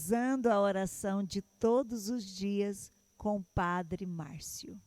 rezando a oração de todos os dias com o Padre Márcio.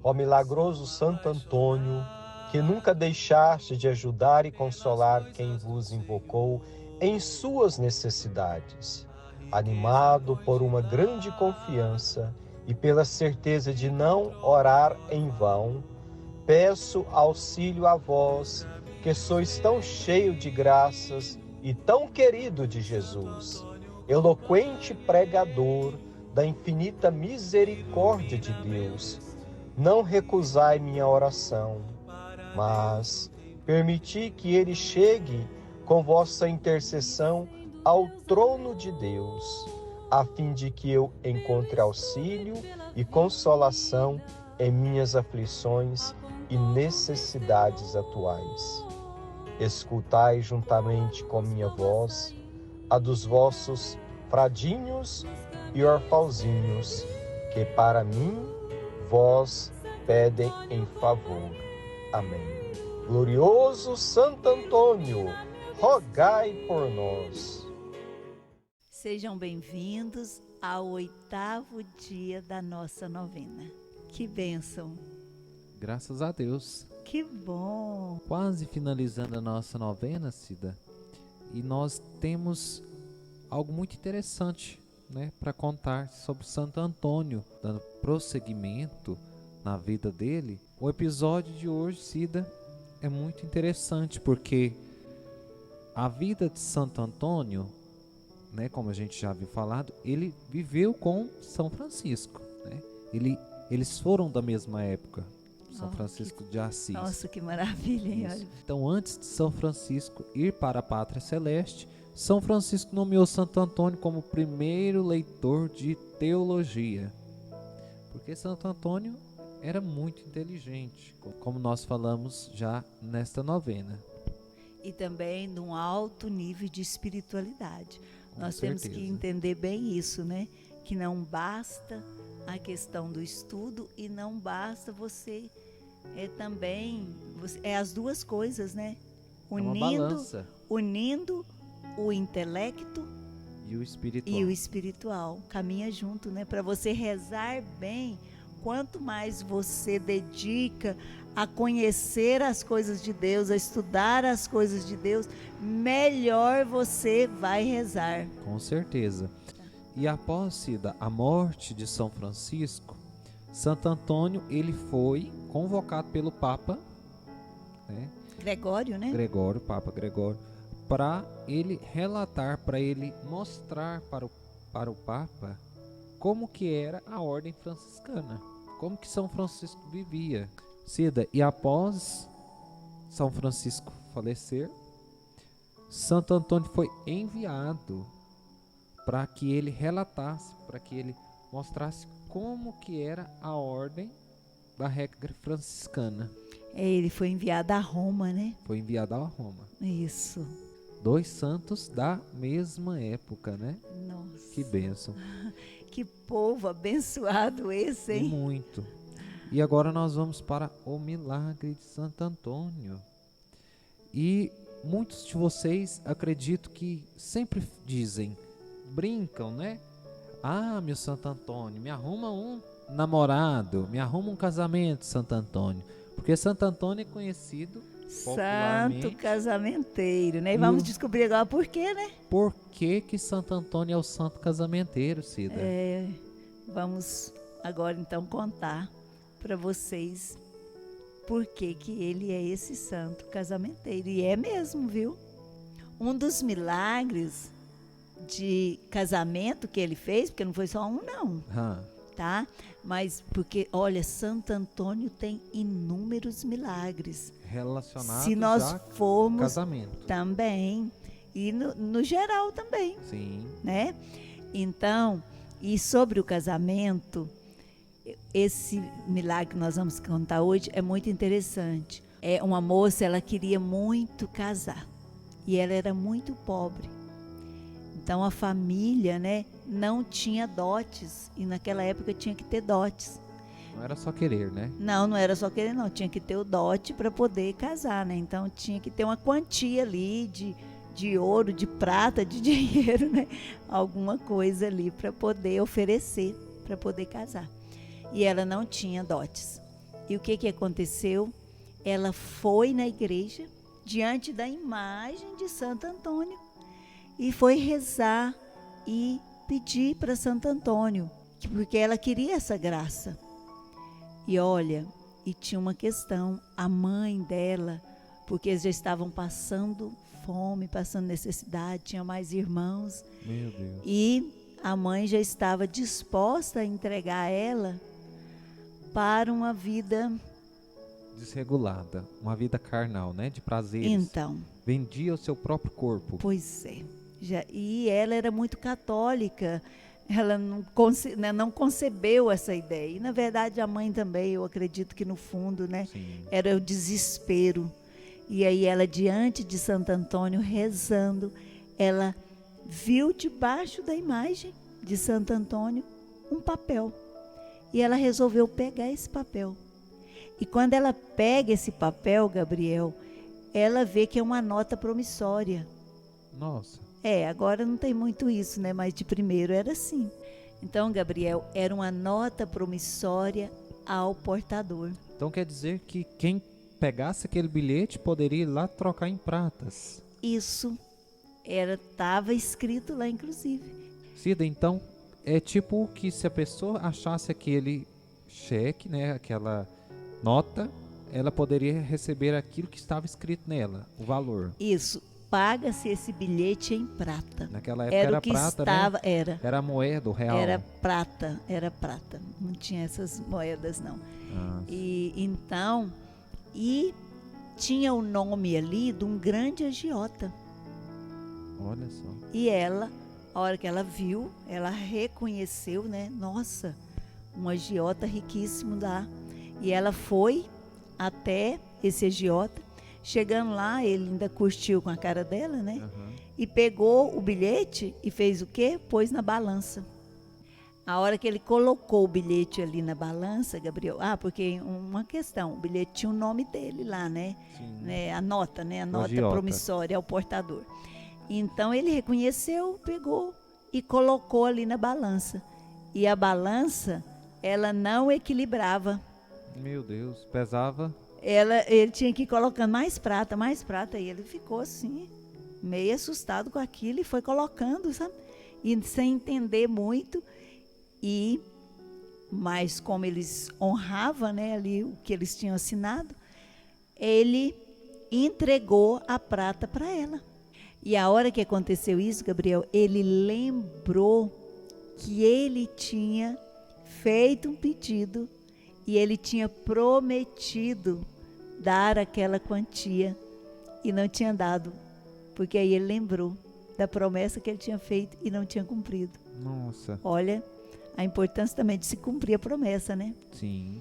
Ó milagroso Santo Antônio, que nunca deixaste de ajudar e consolar quem vos invocou em suas necessidades, animado por uma grande confiança e pela certeza de não orar em vão, peço auxílio a vós, que sois tão cheio de graças e tão querido de Jesus, eloquente pregador da infinita misericórdia de Deus. Não recusai minha oração, mas permiti que ele chegue com vossa intercessão ao trono de Deus, a fim de que eu encontre auxílio e consolação em minhas aflições e necessidades atuais. Escutai juntamente com minha voz a dos vossos fradinhos e orfãozinhos, que para mim vós pedem em favor. Amém. Glorioso Santo Antônio, rogai por nós. Sejam bem-vindos ao 8º dia da nossa novena. Que bênção! Graças a Deus. Que bom! Quase finalizando a nossa novena, Cida. E nós temos algo muito interessante, né, para contar sobre Santo Antônio, dando prosseguimento na vida dele. O episódio de hoje, Cida, é muito interessante porque a vida de Santo Antônio, né, como a gente já havia falado, ele viveu com São Francisco, né? Eles foram da mesma época, São Francisco de Assis. Nossa, que maravilha, hein? Olha. Então, antes de São Francisco ir para a Pátria Celeste, São Francisco nomeou Santo Antônio como primeiro leitor de teologia, porque Santo Antônio era muito inteligente, como nós falamos já nesta novena. E também num alto nível de espiritualidade. Nós certeza. Temos que entender bem isso, né? Que não basta a questão do estudo e não basta você as duas coisas, né? Unindo o intelecto e o espiritual. Caminha junto, né? Para você rezar bem, quanto mais você dedica a conhecer as coisas de Deus, a estudar as coisas de Deus, melhor você vai rezar. Com certeza. E após a morte de São Francisco, Santo Antônio ele foi convocado pelo Papa, né? Papa Gregório, para ele relatar, para ele mostrar para o Papa como que era a ordem franciscana, como que São Francisco vivia. Cida, e após São Francisco falecer, Santo Antônio foi enviado para que ele relatasse, para que ele mostrasse como que era a ordem da regra franciscana. Ele foi enviado a Roma, né? Foi enviado a Roma. Isso. 2 santos da mesma época, né? Nossa. Que bênção. Que povo abençoado esse, hein? Muito. E agora nós vamos para o milagre de Santo Antônio. E muitos de vocês, acredito que sempre dizem, brincam, né? Ah, meu Santo Antônio, me arruma um namorado, me arruma um casamento, Santo Antônio. Porque Santo Antônio é conhecido popularmente. Santo casamenteiro, né? E vamos descobrir agora por quê, né? Por que Santo Antônio é o santo casamenteiro, Cida? Vamos agora então contar para vocês por que ele é esse santo casamenteiro. E é mesmo, viu? Um dos milagres de casamento que ele fez, porque não foi só um, não. Tá? Mas porque, olha, Santo Antônio tem inúmeros milagres relacionados se nós formos casamento também, e no geral também. Sim. Né? Então, e sobre o casamento, esse milagre que nós vamos contar hoje é muito interessante. É uma moça, ela queria muito casar e ela era muito pobre. Então a família, né, não tinha dotes, e naquela época tinha que ter dotes. Não era só querer, né? Não era só querer, não. Tinha que ter o dote para poder casar, né? Então tinha que ter uma quantia ali de de ouro, de prata, de dinheiro, né? Alguma coisa ali para poder oferecer, para poder casar. E ela não tinha dotes. E o que aconteceu? Ela foi na igreja, diante da imagem de Santo Antônio, e foi rezar e pedir para Santo Antônio, porque ela queria essa graça. E olha, e tinha uma questão, a mãe dela, porque eles já estavam passando fome, passando necessidade, tinha mais irmãos. Meu Deus. E a mãe já estava disposta a entregar ela para uma vida desregulada, uma vida carnal, né, de prazeres. Então, vendia o seu próprio corpo. Pois é. E ela era muito católica. Ela não concebeu essa ideia. E, na verdade, a mãe também, eu acredito que no fundo, né, era o desespero. E aí ela, diante de Santo Antônio, rezando, ela viu debaixo da imagem de Santo Antônio um papel. E ela resolveu pegar esse papel. E quando ela pega esse papel, Gabriel, ela vê que é uma nota promissória. Nossa. Agora não tem muito isso, né? Mas de primeiro era assim. Então, Gabriel, era uma nota promissória ao portador. Então quer dizer que quem pegasse aquele bilhete poderia ir lá trocar em pratas. Isso estava escrito lá, inclusive. Cida, então é tipo que se a pessoa achasse aquele cheque, né, aquela nota, ela poderia receber aquilo que estava escrito nela, o valor. Isso. Paga-se esse bilhete em prata. Naquela época era prata, estava, né? Era a moeda, o real. Era prata. Não tinha essas moedas, não. E então, tinha o nome ali de um grande agiota. Olha só. E ela, a hora que ela viu, ela reconheceu, né? Nossa, um agiota riquíssimo lá. E ela foi até esse agiota. Chegando lá, ele ainda curtiu com a cara dela, né? Uhum. E pegou o bilhete e fez o quê? Pôs na balança. A hora que ele colocou o bilhete ali na balança, Gabriel... porque uma questão, o bilhete tinha o nome dele lá, né? Sim. A nota, né? A nota promissória ao portador. Então, ele reconheceu, pegou e colocou ali na balança. E a ela não equilibrava. Meu Deus, pesava... Ele tinha que ir colocando mais prata, e ele ficou assim, meio assustado com aquilo, e foi colocando, sabe? E sem entender muito, mas como eles honravam, né, ali o que eles tinham assinado, ele entregou a prata para ela. E a hora que aconteceu isso, Gabriel, ele lembrou que ele tinha feito um pedido e ele tinha prometido dar aquela quantia e não tinha dado, porque aí ele lembrou da promessa que ele tinha feito e não tinha cumprido. Nossa. Olha a importância também de se cumprir a promessa, né? Sim.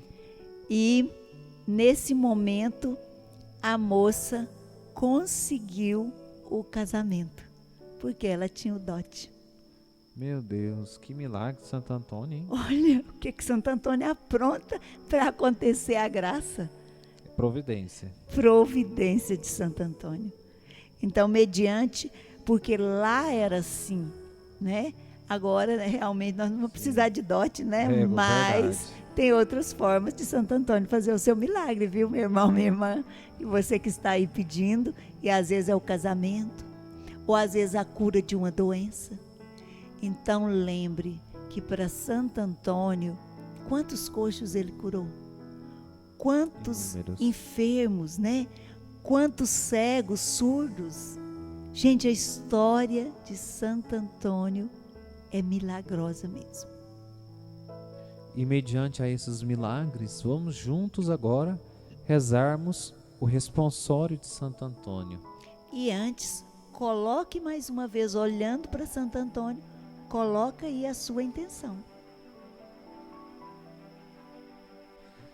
E nesse momento a moça conseguiu o casamento, porque ela tinha o dote. Meu Deus, que milagre de Santo Antônio, hein? Olha o que Santo Antônio apronta para acontecer a graça. Providência. Providência de Santo Antônio. Então, mediante, porque lá era assim, né? Agora, realmente, nós não vamos precisar de dote, né? Mas tem outras formas de Santo Antônio fazer o seu milagre, viu, meu irmão, minha irmã? E você que está aí pedindo, e às vezes é o casamento, ou às vezes a cura de uma doença. Então lembre que para Santo Antônio, quantos coxos ele curou? Quantos enfermos, né? Quantos cegos, surdos? Gente, a história de Santo Antônio é milagrosa mesmo. E mediante a esses milagres, vamos juntos agora rezarmos o responsório de Santo Antônio. E antes, coloque mais uma vez, olhando para Santo Antônio, coloca aí a sua intenção.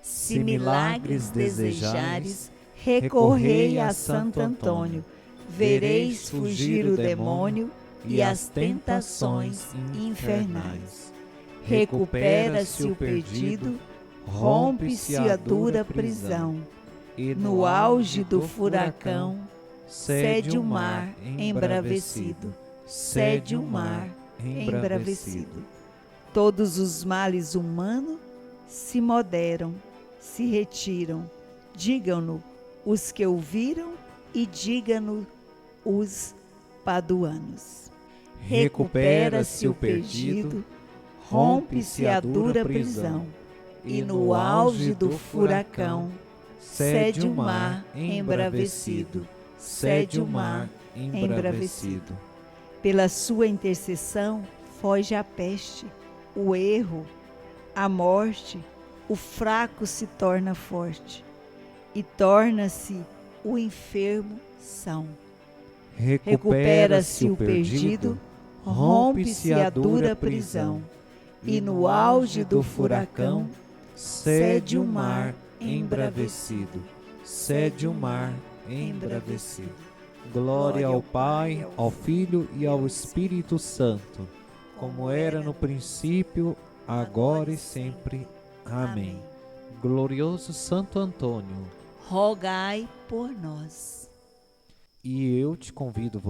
Se milagres desejares, recorrei a Santo Antônio, vereis fugir o demônio e as tentações infernais. Recupera-se o perdido, rompe-se a dura prisão. No auge do furacão, cede o mar embravecido, cede o mar embravecido. Todos os males humanos se moderam, se retiram. Digam-no os que ouviram e digam-no os paduanos. Recupera-se o perdido, rompe-se a dura prisão, e no auge do furacão, cede o mar embravecido, cede o mar embravecido. Pela sua intercessão, foge a peste, o erro, a morte, o fraco se torna forte, e torna-se o enfermo são. Recupera-se o perdido, rompe-se a dura prisão, e no auge do furacão, cede o mar embravecido, cede o mar embravecido. Glória ao Pai, ao Filho e ao Espírito Santo, como era no princípio, agora e sempre. Amém. Glorioso Santo Antônio, rogai por nós. E eu te convido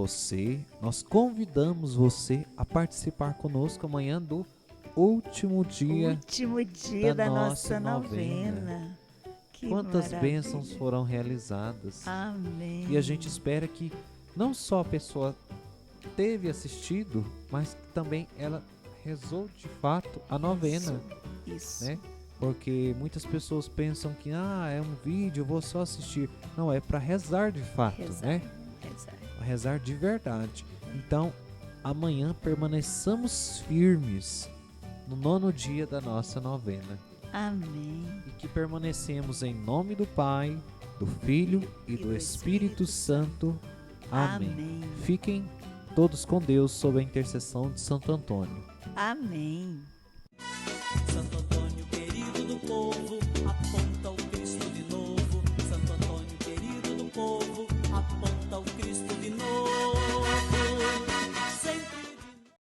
nós convidamos você a participar conosco amanhã do último dia da nossa novena. Quantas bênçãos foram realizadas. Amém. E a gente espera que não só a pessoa teve assistido, mas que também ela rezou de fato a novena. Isso. Né? Porque muitas pessoas pensam que é um vídeo, eu vou só assistir. Não, é para rezar de fato, né? Rezar de verdade. Então, amanhã permaneçamos firmes no 9º dia da nossa novena. Amém. E que permanecemos em nome do Pai, do Filho e do Espírito Santo. Amém. Fiquem todos com Deus sob a intercessão de Santo Antônio. Amém. Santo Antônio, querido do povo,